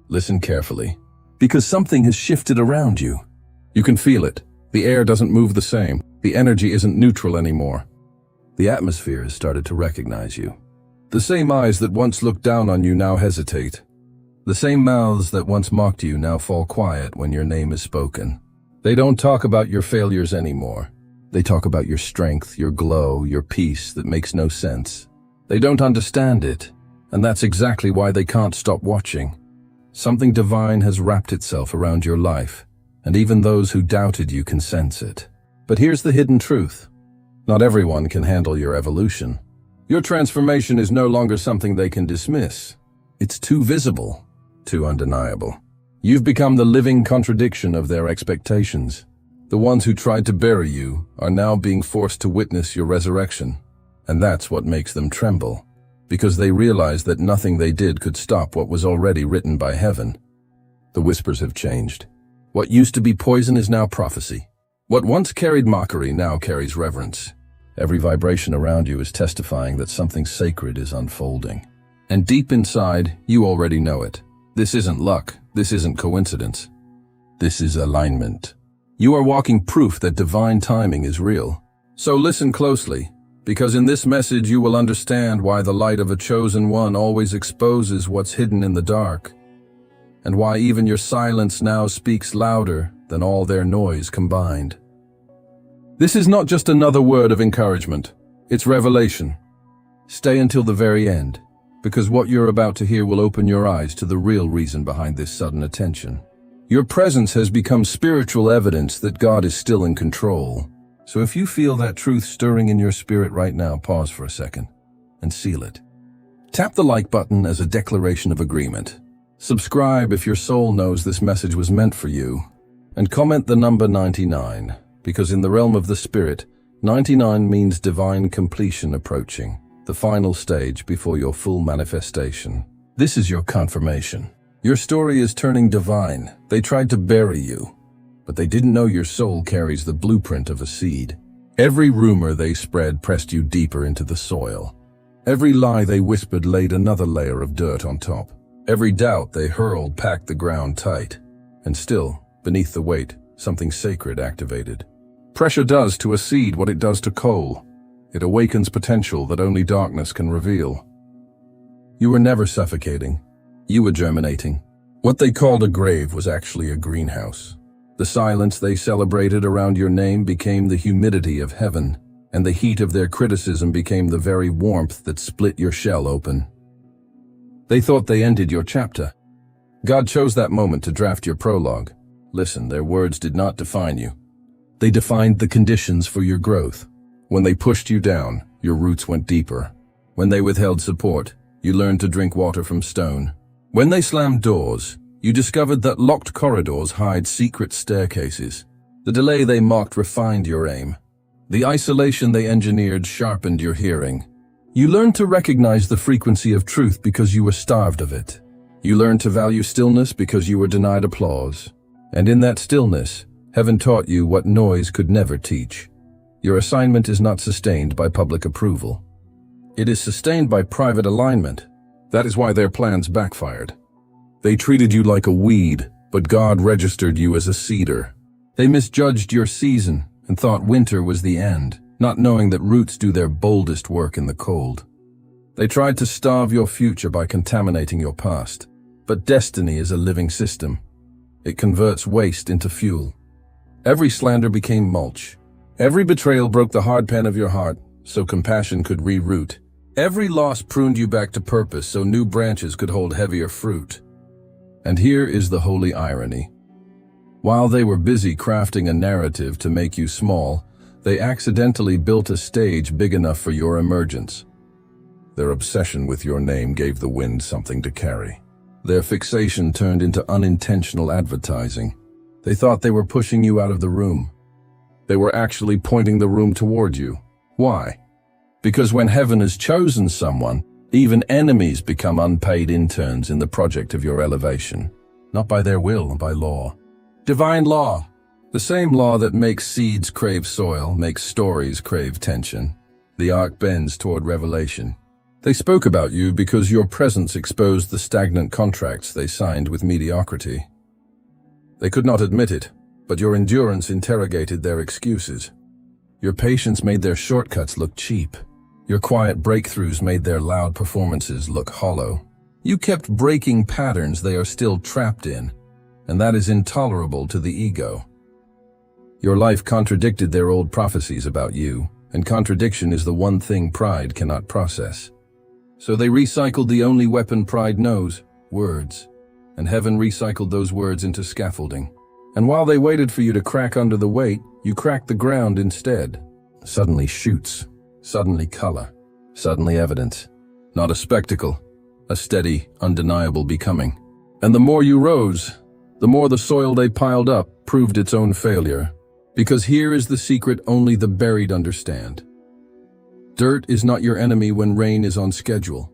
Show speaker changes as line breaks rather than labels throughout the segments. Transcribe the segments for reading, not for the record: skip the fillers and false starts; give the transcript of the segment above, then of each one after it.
Listen carefully, because something has shifted around you. You can feel it. The air doesn't move the same. The energy isn't neutral anymore. The atmosphere has started to recognize you. The same eyes that once looked down on you now hesitate. The same mouths that once mocked you now fall quiet when your name is spoken. They don't talk about your failures anymore. They talk about your strength, your glow, your peace that makes no sense. They don't understand it, and that's exactly why they can't stop watching. Something divine has wrapped itself around your life, and even those who doubted you can sense it. But here's the hidden truth. Not everyone can handle your evolution. Your transformation is no longer something they can dismiss. It's too visible, too undeniable. You've become the living contradiction of their expectations. The ones who tried to bury you are now being forced to witness your resurrection. And that's what makes them tremble, because they realize that nothing they did could stop what was already written by heaven. The whispers have changed. What used to be poison is now prophecy. What once carried mockery now carries reverence. Every vibration around you is testifying that something sacred is unfolding. And deep inside, you already know it. This isn't luck. This isn't coincidence. This is alignment. You are walking proof that divine timing is real. So listen closely, because in this message you will understand why the light of a chosen one always exposes what's hidden in the dark, and why even your silence now speaks louder than all their noise combined. This is not just another word of encouragement, it's revelation. Stay until the very end, because what you're about to hear will open your eyes to the real reason behind this sudden attention. Your presence has become spiritual evidence that God is still in control. So if you feel that truth stirring in your spirit right now, pause for a second and seal it. Tap the like button as a declaration of agreement. Subscribe if your soul knows this message was meant for you. And comment the number 99, because in the realm of the spirit, 99 means divine completion approaching, the final stage before your full manifestation. This is your confirmation. Your story is turning divine. They tried to bury you, but they didn't know your soul carries the blueprint of a seed. Every rumor they spread pressed you deeper into the soil. Every lie they whispered laid another layer of dirt on top. Every doubt they hurled packed the ground tight. And still, beneath the weight, something sacred activated. Pressure does to a seed what it does to coal. It awakens potential that only darkness can reveal. You were never suffocating. You were germinating. What they called a grave was actually a greenhouse. The silence they celebrated around your name became the humidity of heaven, and the heat of their criticism became the very warmth that split your shell open. They thought they ended your chapter. God chose that moment to draft your prologue. Listen, their words did not define you. They defined the conditions for your growth. When they pushed you down, your roots went deeper. When they withheld support, you learned to drink water from stone. When they slammed doors, you discovered that locked corridors hide secret staircases. The delay they mocked refined your aim. The isolation they engineered sharpened your hearing. You learned to recognize the frequency of truth because you were starved of it. You learned to value stillness because you were denied applause. And in that stillness, heaven taught you what noise could never teach. Your assignment is not sustained by public approval. It is sustained by private alignment. That is why their plans backfired. They treated you like a weed, but God registered you as a cedar. They misjudged your season and thought winter was the end, not knowing that roots do their boldest work in the cold. They tried to starve your future by contaminating your past. But destiny is a living system. It converts waste into fuel. Every slander became mulch. Every betrayal broke the hard pen of your heart so compassion could reroot. Every loss pruned you back to purpose so new branches could hold heavier fruit. And here is the holy irony. While they were busy crafting a narrative to make you small, they accidentally built a stage big enough for your emergence. Their obsession with your name gave the wind something to carry. Their fixation turned into unintentional advertising. They thought they were pushing you out of the room. They were actually pointing the room toward you. Why? Because when heaven has chosen someone, even enemies become unpaid interns in the project of your elevation. Not by their will, by law. Divine law. The same law that makes seeds crave soil, makes stories crave tension. The arc bends toward revelation. They spoke about you because your presence exposed the stagnant contracts they signed with mediocrity. They could not admit it, but your endurance interrogated their excuses. Your patience made their shortcuts look cheap. Your quiet breakthroughs made their loud performances look hollow. You kept breaking patterns they are still trapped in, and that is intolerable to the ego. Your life contradicted their old prophecies about you, and contradiction is the one thing pride cannot process. So they recycled the only weapon pride knows, words, and heaven recycled those words into scaffolding. And while they waited for you to crack under the weight, you cracked the ground instead. Suddenly shoots, suddenly color, suddenly evidence. Not a spectacle, a steady, undeniable becoming. And the more you rose, the more the soil they piled up proved its own failure. Because here is the secret only the buried understand. Dirt is not your enemy when rain is on schedule.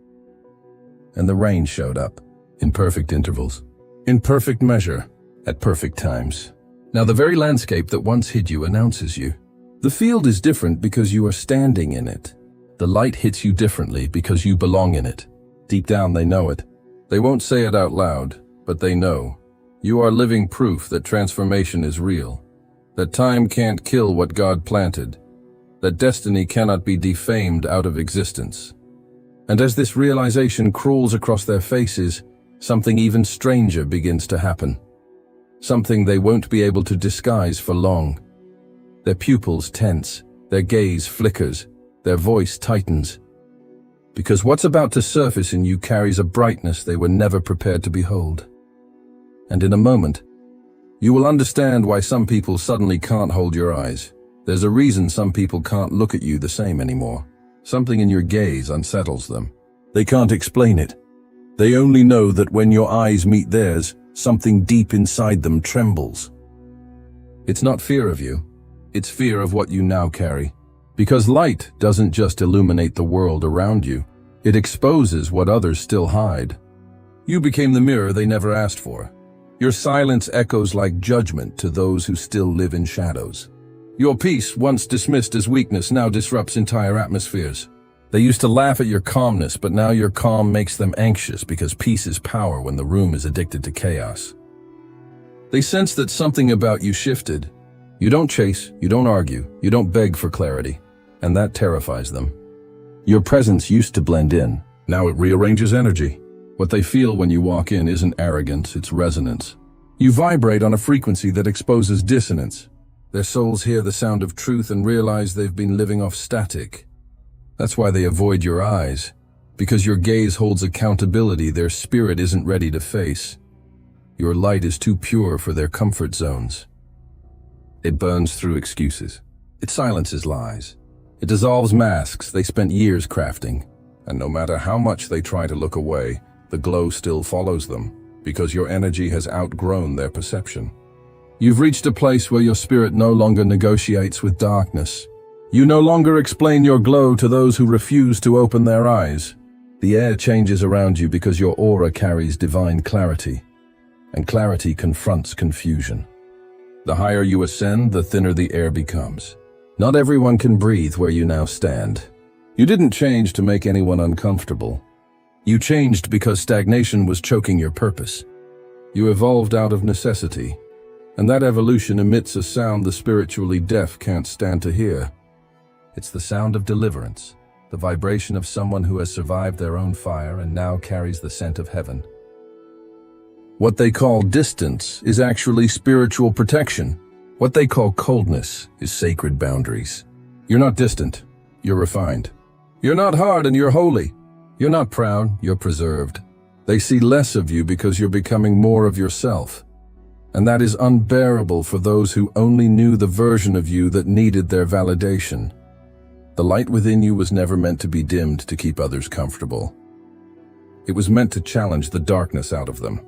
And the rain showed up, in perfect intervals, in perfect measure, at perfect times. Now the very landscape that once hid you announces you. The field is different because you are standing in it. The light hits you differently because you belong in it. Deep down they know it. They won't say it out loud, but they know. You are living proof that transformation is real. That time can't kill what God planted. That destiny cannot be defamed out of existence. And as this realization crawls across their faces, something even stranger begins to happen. Something they won't be able to disguise for long. Their pupils tense, their gaze flickers, their voice tightens. Because what's about to surface in you carries a brightness they were never prepared to behold. And in a moment, you will understand why some people suddenly can't hold your eyes. There's a reason some people can't look at you the same anymore. Something in your gaze unsettles them. They can't explain it. They only know that when your eyes meet theirs, something deep inside them trembles. It's not fear of you. It's fear of what you now carry. Because light doesn't just illuminate the world around you. It exposes what others still hide. You became the mirror they never asked for. Your silence echoes like judgment to those who still live in shadows. Your peace, once dismissed as weakness, now disrupts entire atmospheres. They used to laugh at your calmness, but now your calm makes them anxious because peace is power when the room is addicted to chaos. They sense that something about you shifted. You don't chase, you don't argue, you don't beg for clarity, and that terrifies them. Your presence used to blend in. Now it rearranges energy. What they feel when you walk in isn't arrogance, it's resonance. You vibrate on a frequency that exposes dissonance. Their souls hear the sound of truth and realize they've been living off static. That's why they avoid your eyes, because your gaze holds accountability their spirit isn't ready to face. Your light is too pure for their comfort zones. It burns through excuses. It silences lies. It dissolves masks they spent years crafting, and no matter how much they try to look away, the glow still follows them, because your energy has outgrown their perception. You've reached a place where your spirit no longer negotiates with darkness. You no longer explain your glow to those who refuse to open their eyes. The air changes around you because your aura carries divine clarity, and clarity confronts confusion. The higher you ascend, the thinner the air becomes. Not everyone can breathe where you now stand. You didn't change to make anyone uncomfortable. You changed because stagnation was choking your purpose. You evolved out of necessity, and that evolution emits a sound the spiritually deaf can't stand to hear. It's the sound of deliverance, the vibration of someone who has survived their own fire and now carries the scent of heaven. What they call distance is actually spiritual protection. What they call coldness is sacred boundaries. You're not distant, you're refined. You're not hard and you're holy. You're not proud, you're preserved. They see less of you because you're becoming more of yourself. And that is unbearable for those who only knew the version of you that needed their validation. The light within you was never meant to be dimmed to keep others comfortable. It was meant to challenge the darkness out of them.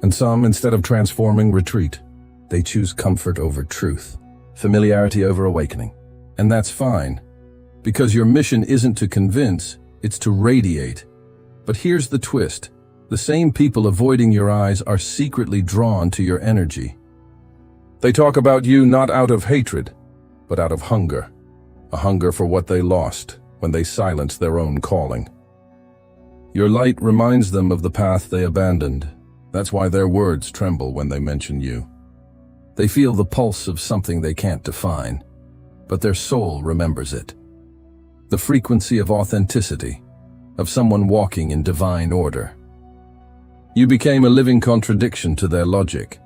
And some, instead of transforming, retreat. They choose comfort over truth, familiarity over awakening. And that's fine, because your mission isn't to convince, it's to radiate. But here's the twist. The same people avoiding your eyes are secretly drawn to your energy. They talk about you not out of hatred, but out of hunger. A hunger for what they lost when they silenced their own calling. Your light reminds them of the path they abandoned. That's why their words tremble when they mention you. They feel the pulse of something they can't define, but their soul remembers it. The frequency of authenticity, of someone walking in divine order. You became a living contradiction to their logic,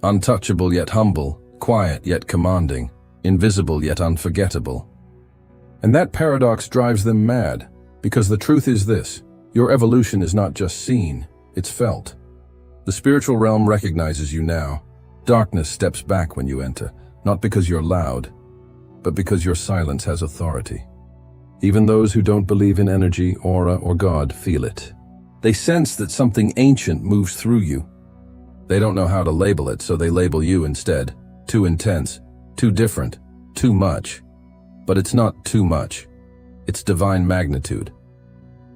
untouchable yet humble, quiet yet commanding, invisible yet unforgettable. And that paradox drives them mad, because the truth is this: your evolution is not just seen, it's felt. The spiritual realm recognizes you now. Darkness steps back when you enter, not because you're loud, but because your silence has authority. Even those who don't believe in energy, aura, or God feel it. They sense that something ancient moves through you. They don't know how to label it, so they label you instead. Too intense, too different, too much. But it's not too much. It's divine magnitude.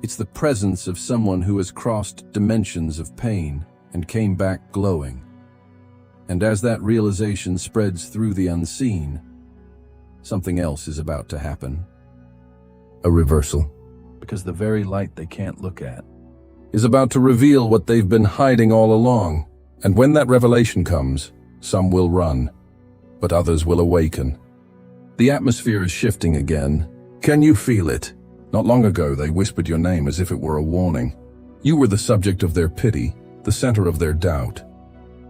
It's the presence of someone who has crossed dimensions of pain and came back glowing. And as that realization spreads through the unseen, something else is about to happen. A reversal. Because the very light they can't look at is about to reveal what they've been hiding all along. And when that revelation comes, some will run, but others will awaken. The atmosphere is shifting again. Can you feel it? Not long ago, they whispered your name as if it were a warning. You were the subject of their pity, the center of their doubt.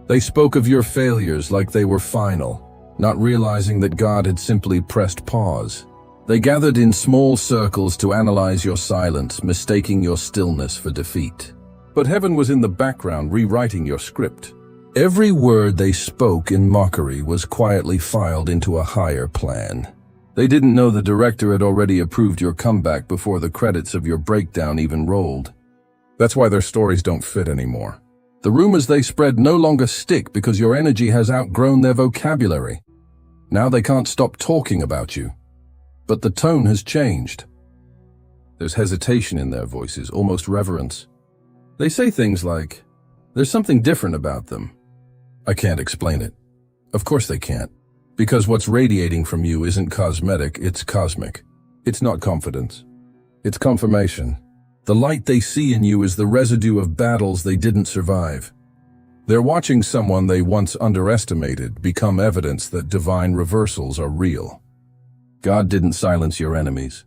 They spoke of your failures like they were final, not realizing that God had simply pressed pause. They gathered in small circles to analyze your silence, mistaking your stillness for defeat. But heaven was in the background, rewriting your script. Every word they spoke in mockery was quietly filed into a higher plan. They didn't know the director had already approved your comeback before the credits of your breakdown even rolled. That's why their stories don't fit anymore. The rumors they spread no longer stick because your energy has outgrown their vocabulary. Now they can't stop talking about you. But the tone has changed. There's hesitation in their voices, almost reverence. They say things like, "There's something different about them." I can't explain it. Of course they can't. Because what's radiating from you isn't cosmetic, it's cosmic. It's not confidence. It's confirmation. The light they see in you is the residue of battles they didn't survive. They're watching someone they once underestimated become evidence that divine reversals are real. God didn't silence your enemies.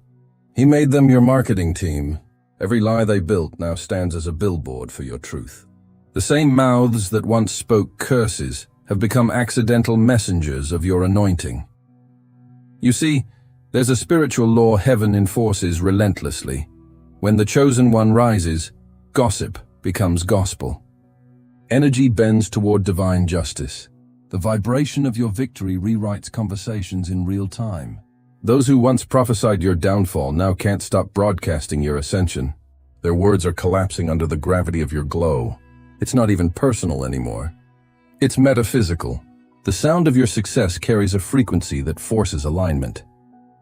He made them your marketing team. Every lie they built now stands as a billboard for your truth. The same mouths that once spoke curses have become accidental messengers of your anointing. You see, there's a spiritual law heaven enforces relentlessly. When the chosen one rises, gossip becomes gospel. Energy bends toward divine justice. The vibration of your victory rewrites conversations in real time. Those who once prophesied your downfall now can't stop broadcasting your ascension. Their words are collapsing under the gravity of your glow. It's not even personal anymore. It's metaphysical. The sound of your success carries a frequency that forces alignment.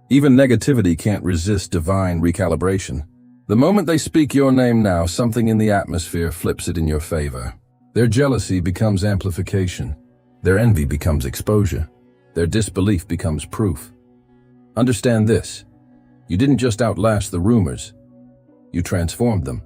Even negativity can't resist divine recalibration. The moment they speak your name now, something in the atmosphere flips it in your favor. Their jealousy becomes amplification. Their envy becomes exposure. Their disbelief becomes proof. Understand this. You didn't just outlast the rumors. You transformed them.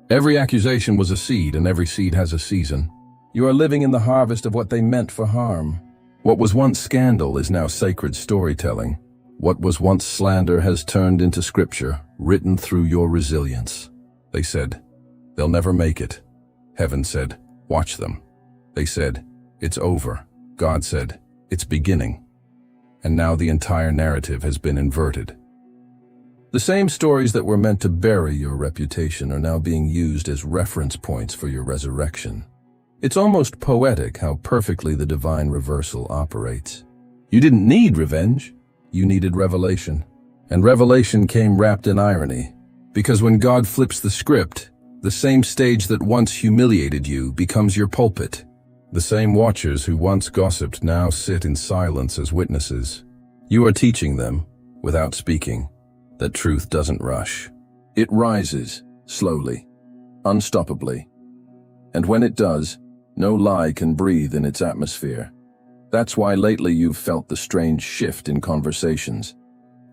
Every accusation was a seed, and every seed has a season. You are living in the harvest of what they meant for harm. What was once scandal is now sacred storytelling. What was once slander has turned into scripture, written through your resilience. They said, "They'll never make it." Heaven said, "Watch them." They said, "It's over." God said, "It's beginning." And now the entire narrative has been inverted. The same stories that were meant to bury your reputation are now being used as reference points for your resurrection. It's almost poetic how perfectly the divine reversal operates. You didn't need revenge, you needed revelation. And revelation came wrapped in irony, because when God flips the script, the same stage that once humiliated you becomes your pulpit. The same watchers who once gossiped now sit in silence as witnesses. You are teaching them, without speaking, that truth doesn't rush. It rises, slowly, unstoppably. And when it does, no lie can breathe in its atmosphere. That's why lately you've felt the strange shift in conversations.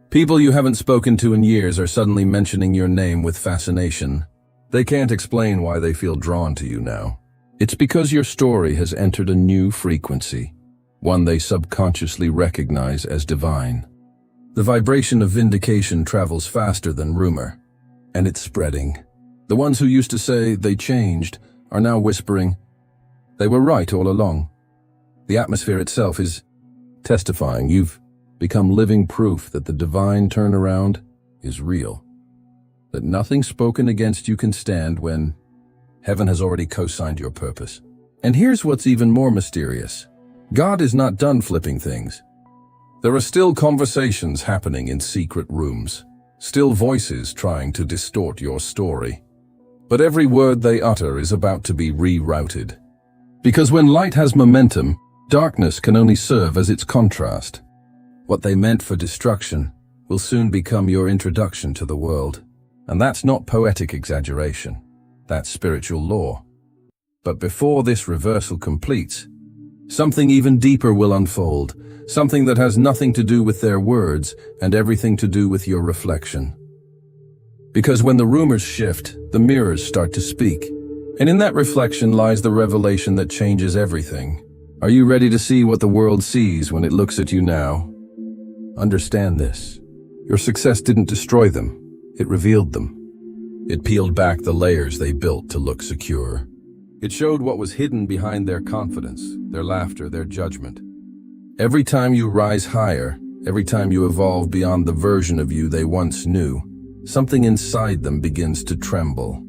People you haven't spoken to in years are suddenly mentioning your name with fascination. They can't explain why they feel drawn to you now. It's because your story has entered a new frequency, one they subconsciously recognize as divine. The vibration of vindication travels faster than rumor, and it's spreading. The ones who used to say they changed are now whispering, they were right all along. The atmosphere itself is testifying. You've become living proof that the divine turnaround is real, that nothing spoken against you can stand when heaven has already co-signed your purpose. And here's what's even more mysterious. God is not done flipping things. There are still conversations happening in secret rooms, still voices trying to distort your story. But every word they utter is about to be rerouted. Because when light has momentum, darkness can only serve as its contrast. What they meant for destruction will soon become your introduction to the world. And that's not poetic exaggeration. That's spiritual law. But before this reversal completes, something even deeper will unfold, something that has nothing to do with their words and everything to do with your reflection. Because when the rumors shift, the mirrors start to speak. And in that reflection lies the revelation that changes everything. Are you ready to see what the world sees when it looks at you now? Understand this. Your success didn't destroy them. It revealed them. It peeled back the layers they built to look secure. It showed what was hidden behind their confidence, their laughter, their judgment. Every time you rise higher, every time you evolve beyond the version of you they once knew, something inside them begins to tremble.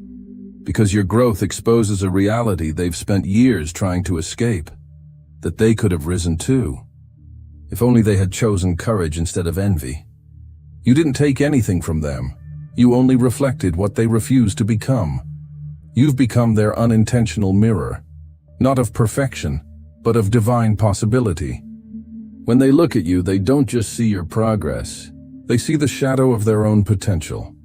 Because your growth exposes a reality they've spent years trying to escape, that they could have risen too. If only they had chosen courage instead of envy. You didn't take anything from them. You only reflected what they refused to become. You've become their unintentional mirror, not of perfection, but of divine possibility. When they look at you, they don't just see your progress. They see the shadow of their own potential,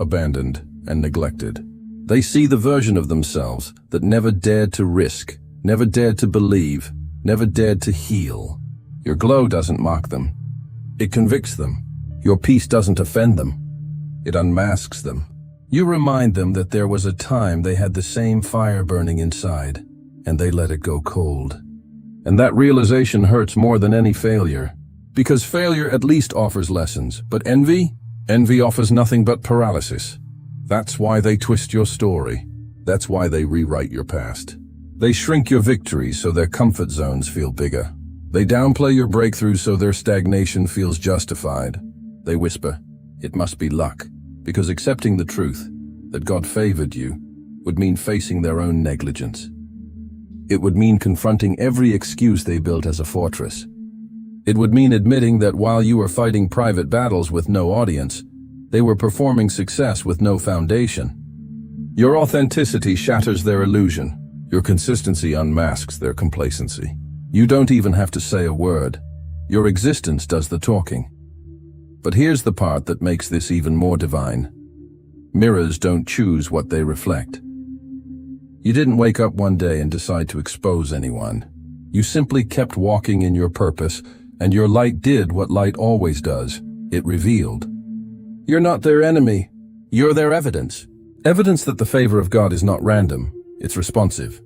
abandoned and neglected. They see the version of themselves that never dared to risk, never dared to believe, never dared to heal. Your glow doesn't mock them. It convicts them. Your peace doesn't offend them. It unmasks them. You remind them that there was a time they had the same fire burning inside, and they let it go cold. And that realization hurts more than any failure, because failure at least offers lessons, but envy offers nothing but paralysis. That's why they twist your story. That's why they rewrite your past. They shrink your victories so their comfort zones feel bigger. They downplay your breakthroughs so their stagnation feels justified. They whisper, it must be luck, because accepting the truth that God favored you would mean facing their own negligence. It would mean confronting every excuse they built as a fortress. It would mean admitting that while you were fighting private battles with no audience, they were performing success with no foundation. Your authenticity shatters their illusion. Your consistency unmasks their complacency. You don't even have to say a word. Your existence does the talking. But here's the part that makes this even more divine. Mirrors don't choose what they reflect. You didn't wake up one day and decide to expose anyone. You simply kept walking in your purpose, and your light did what light always does. It revealed. You're not their enemy. You're their evidence. Evidence that the favor of God is not random. It's responsive.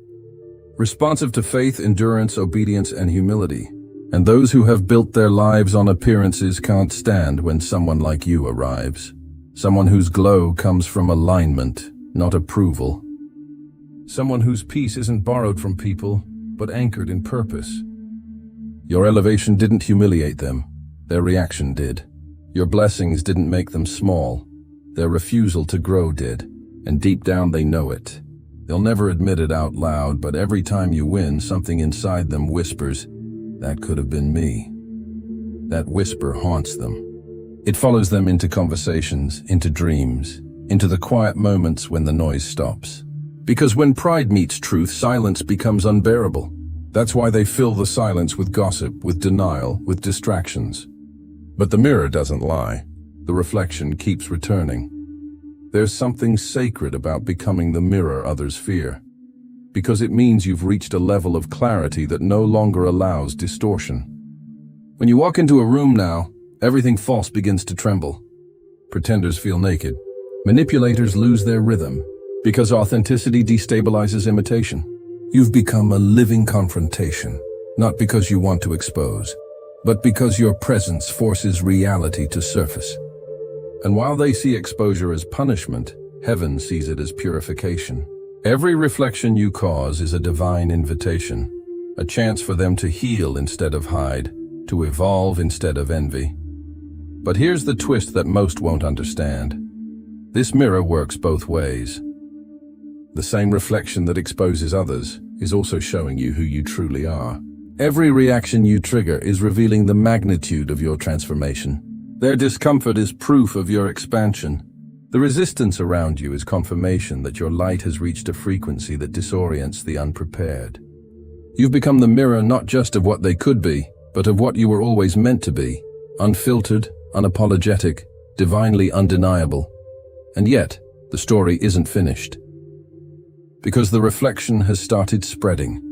Responsive to faith, endurance, obedience, and humility. And those who have built their lives on appearances can't stand when someone like you arrives. Someone whose glow comes from alignment, not approval. Someone whose peace isn't borrowed from people, but anchored in purpose. Your elevation didn't humiliate them. Their reaction did. Your blessings didn't make them small. Their refusal to grow did. And deep down they know it. They'll never admit it out loud, but every time you win, something inside them whispers, that could have been me. That whisper haunts them. It follows them into conversations, into dreams, into the quiet moments when the noise stops. Because when pride meets truth, silence becomes unbearable. That's why they fill the silence with gossip, with denial, with distractions. But the mirror doesn't lie. The reflection keeps returning. There's something sacred about becoming the mirror others fear. Because it means you've reached a level of clarity that no longer allows distortion. When you walk into a room now, everything false begins to tremble. Pretenders feel naked. Manipulators lose their rhythm. Because authenticity destabilizes imitation. You've become a living confrontation, not because you want to expose, but because your presence forces reality to surface. And while they see exposure as punishment, heaven sees it as purification. Every reflection you cause is a divine invitation, a chance for them to heal instead of hide, to evolve instead of envy. But here's the twist that most won't understand. This mirror works both ways. The same reflection that exposes others is also showing you who you truly are. Every reaction you trigger is revealing the magnitude of your transformation. Their discomfort is proof of your expansion. The resistance around you is confirmation that your light has reached a frequency that disorients the unprepared. You've become the mirror not just of what they could be, but of what you were always meant to be. Unfiltered, unapologetic, divinely undeniable. And yet, the story isn't finished. Because the reflection has started spreading.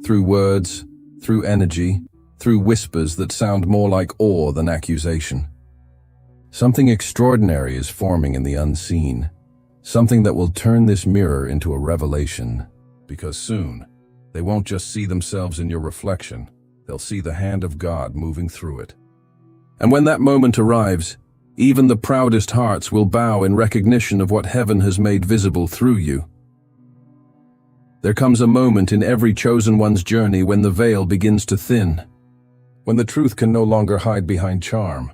Through words, through energy, through whispers that sound more like awe than accusation. Something extraordinary is forming in the unseen. Something that will turn this mirror into a revelation. Because soon, they won't just see themselves in your reflection. They'll see the hand of God moving through it. And when that moment arrives, even the proudest hearts will bow in recognition of what heaven has made visible through you. There comes a moment in every chosen one's journey when the veil begins to thin, when the truth can no longer hide behind charm,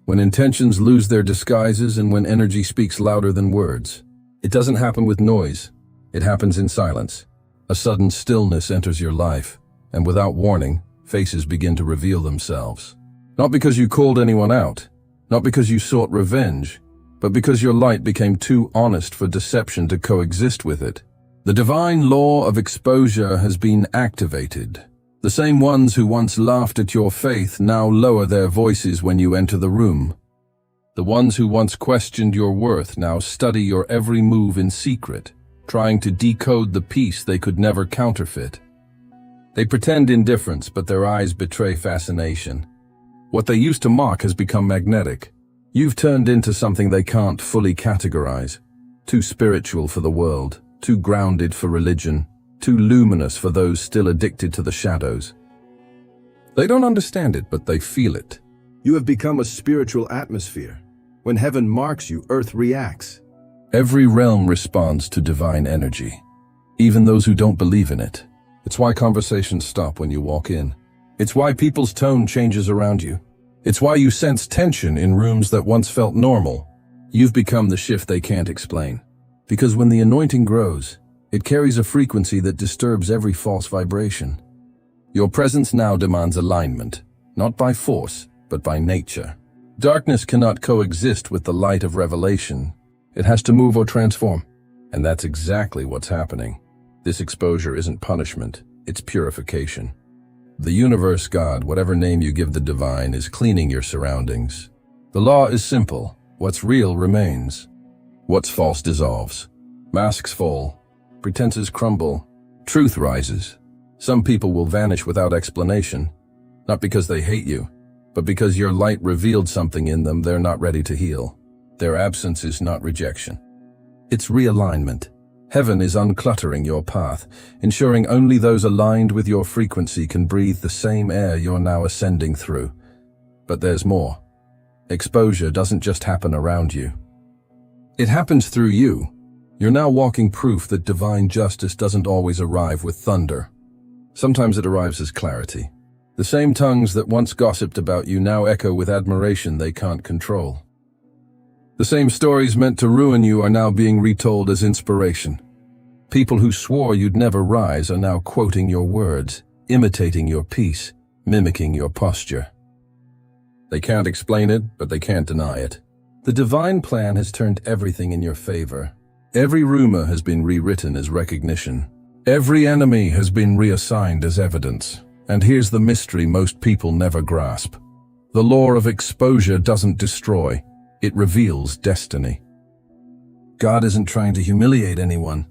when intentions lose their disguises and when energy speaks louder than words. It doesn't happen with noise. It happens in silence. A sudden stillness enters your life, and without warning, faces begin to reveal themselves. Not because you called anyone out, not because you sought revenge, but because your light became too honest for deception to coexist with it. The divine law of exposure has been activated. The same ones who once laughed at your faith now lower their voices when you enter the room. The ones who once questioned your worth now study your every move in secret, trying to decode the peace they could never counterfeit. They pretend indifference, but their eyes betray fascination. What they used to mock has become magnetic. You've turned into something they can't fully categorize. Too spiritual for the world, too grounded for religion, too luminous for those still addicted to the shadows. They don't understand it, but they feel it. You have become a spiritual atmosphere. When heaven marks you, earth reacts. Every realm responds to divine energy, even those who don't believe in it. It's why conversations stop when you walk in. It's why people's tone changes around you. It's why you sense tension in rooms that once felt normal. You've become the shift they can't explain. Because when the anointing grows, it carries a frequency that disturbs every false vibration. Your presence now demands alignment, not by force, but by nature. Darkness cannot coexist with the light of revelation. It has to move or transform. And that's exactly what's happening. This exposure isn't punishment, it's purification. The universe, God, whatever name you give the divine, is cleaning your surroundings. The law is simple. What's real remains. What's false dissolves. Masks fall. Pretenses crumble. Truth rises. Some people will vanish without explanation, not because they hate you, but because your light revealed something in them they're not ready to heal. Their absence is not rejection. It's realignment. Heaven is uncluttering your path, ensuring only those aligned with your frequency can breathe the same air you're now ascending through. But there's more. Exposure doesn't just happen around you. It happens through you. You're now walking proof that divine justice doesn't always arrive with thunder. Sometimes it arrives as clarity. The same tongues that once gossiped about you now echo with admiration they can't control. The same stories meant to ruin you are now being retold as inspiration. People who swore you'd never rise are now quoting your words, imitating your peace, mimicking your posture. They can't explain it, but they can't deny it. The divine plan has turned everything in your favor. Every rumor has been rewritten as recognition. Every enemy has been reassigned as evidence. And here's the mystery most people never grasp. The law of exposure doesn't destroy. It reveals destiny. God isn't trying to humiliate anyone.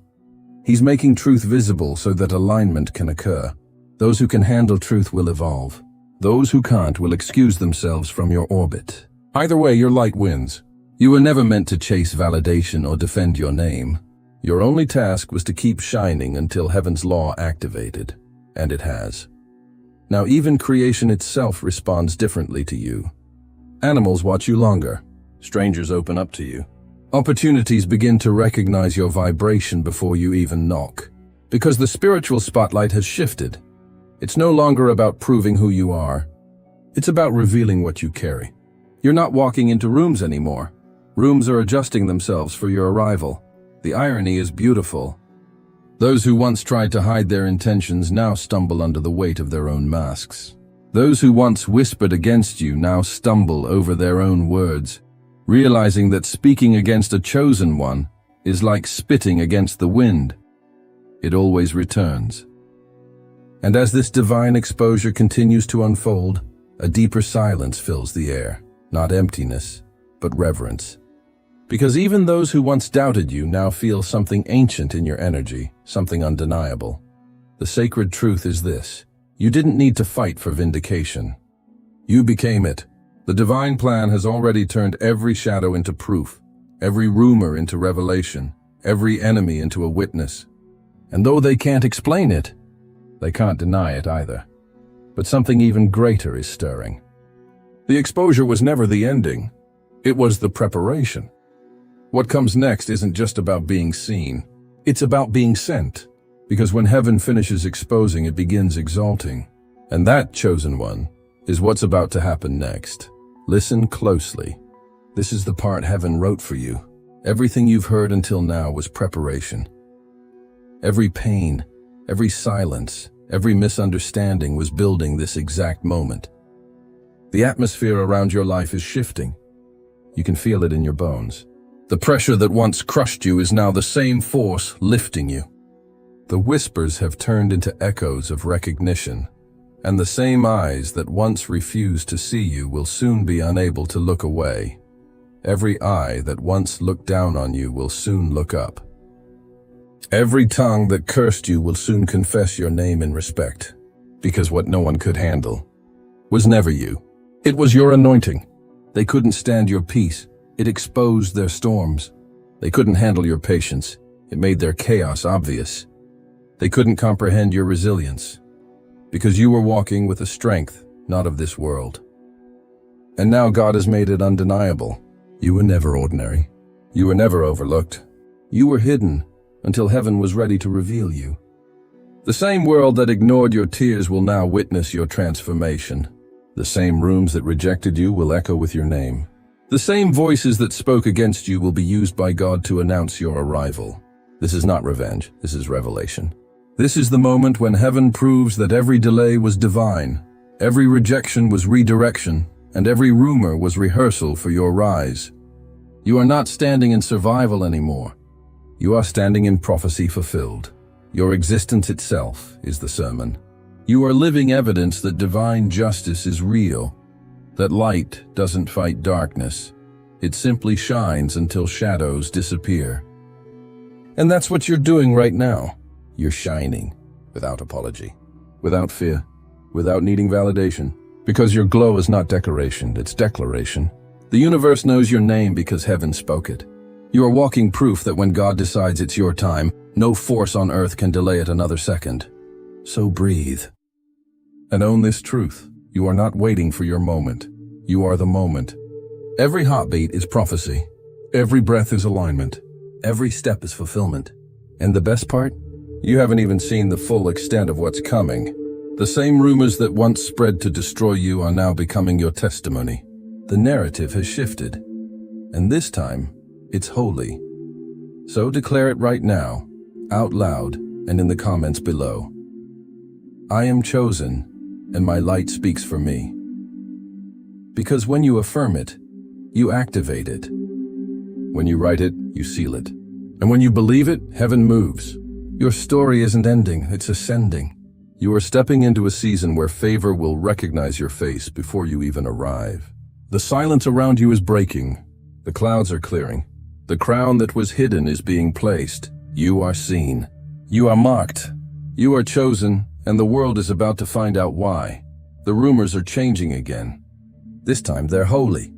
He's making truth visible so that alignment can occur. Those who can handle truth will evolve. Those who can't will excuse themselves from your orbit. Either way, your light wins. You were never meant to chase validation or defend your name. Your only task was to keep shining until heaven's law activated, and it has. Now even creation itself responds differently to you. Animals watch you longer. Strangers open up to you. Opportunities begin to recognize your vibration before you even knock. Because the spiritual spotlight has shifted. It's no longer about proving who you are. It's about revealing what you carry. You're not walking into rooms anymore. Rooms are adjusting themselves for your arrival. The irony is beautiful. Those who once tried to hide their intentions now stumble under the weight of their own masks. Those who once whispered against you now stumble over their own words, realizing that speaking against a chosen one is like spitting against the wind. It always returns. And as this divine exposure continues to unfold, a deeper silence fills the air, not emptiness, but reverence. Because even those who once doubted you now feel something ancient in your energy, something undeniable. The sacred truth is this: you didn't need to fight for vindication. You became it. The divine plan has already turned every shadow into proof, every rumor into revelation, every enemy into a witness. And though they can't explain it, they can't deny it either. But something even greater is stirring. The exposure was never the ending. It was the preparation. What comes next isn't just about being seen. It's about being sent. Because when heaven finishes exposing, it begins exalting. And that, chosen one, is what's about to happen next. Listen closely. This is the part heaven wrote for you. Everything you've heard until now was preparation. Every pain, every silence, every misunderstanding was building this exact moment. The atmosphere around your life is shifting. You can feel it in your bones. The pressure that once crushed you is now the same force lifting you. The whispers have turned into echoes of recognition, and the same eyes that once refused to see you will soon be unable to look away. Every eye that once looked down on you will soon look up. Every tongue that cursed you will soon confess your name in respect, because what no one could handle was never you. It was your anointing. They couldn't stand your peace. It exposed their storms. They couldn't handle your patience. It made their chaos obvious. They couldn't comprehend your resilience, because you were walking with a strength not of this world. And now God has made it undeniable. You were never ordinary. You were never overlooked. You were hidden until heaven was ready to reveal you. The same world that ignored your tears will now witness your transformation. The same rooms that rejected you will echo with your name. The same voices that spoke against you will be used by God to announce your arrival. This is not revenge, this is revelation. This is the moment when heaven proves that every delay was divine, every rejection was redirection, and every rumor was rehearsal for your rise. You are not standing in survival anymore. You are standing in prophecy fulfilled. Your existence itself is the sermon. You are living evidence that divine justice is real, that light doesn't fight darkness. It simply shines until shadows disappear. And that's what you're doing right now. You're shining, without apology, without fear, without needing validation. Because your glow is not decoration, it's declaration. The universe knows your name because heaven spoke it. You are walking proof that when God decides it's your time, no force on earth can delay it another second. So breathe. And own this truth. You are not waiting for your moment. You are the moment. Every heartbeat is prophecy. Every breath is alignment. Every step is fulfillment. And the best part? You haven't even seen the full extent of what's coming. The same rumors that once spread to destroy you are now becoming your testimony. The narrative has shifted. And this time, it's holy. So declare it right now, out loud and in the comments below. I am chosen, and my light speaks for me. Because when you affirm it, you activate it. When you write it, you seal it. And when you believe it, heaven moves. Your story isn't ending, it's ascending. You are stepping into a season where favor will recognize your face before you even arrive. The silence around you is breaking. The clouds are clearing. The crown that was hidden is being placed. You are seen. You are marked. You are chosen, and the world is about to find out why. The rumors are changing again. This time they're holy.